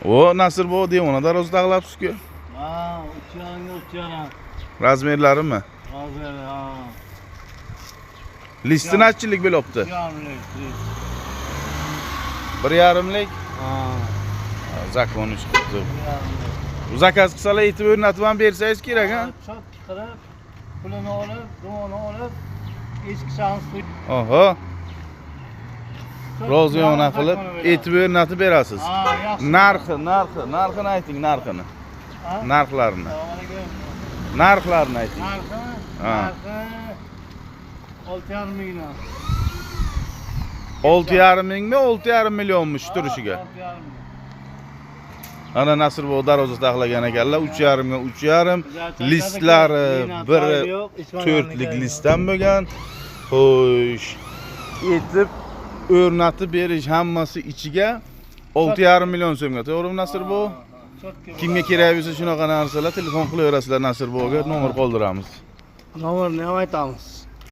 O Nasır bu diye ona da roz dağlapsız-ku. Ha, uçağına. Razmerlari mi? Hazır ha. Listi neçilik bo'libdi? Bir yarımlik. Ha. Zakonu chiqibdi. Zakaz qilsalar aytib o'rnatib ham bersangiz kerak, ha? Çok qilib, pulini olib, dumoni olib, eski shans qo'yib. Oho. Roz yo'na qilib, aytib o'rnatib berasiz. Ha, yaxshi. Narxini ayting, narxini. Ha? Narxlarini. Assalomu Narxlarini ayting. Ha. Narxi 6,5 mingdan. 6,5 mingmi, 6,5 millionmi shu turishiga? 6,5 ming. Ana Nasır bu darozda taxlagan ekanlar, 3,5 ga 3,5. Listlari biri 4lik listdan bo'lgan. Xo'sh. Aytib o'rnatib berish hammasi ichiga 6,5 million so'mga. To'g'rimi Nasır bu? Kimga kerak bo'lsa shunaqa narsalar telefon qilaverasizlar Nasır buga, nomer qoldiramiz. Nomerni ham aytamiz.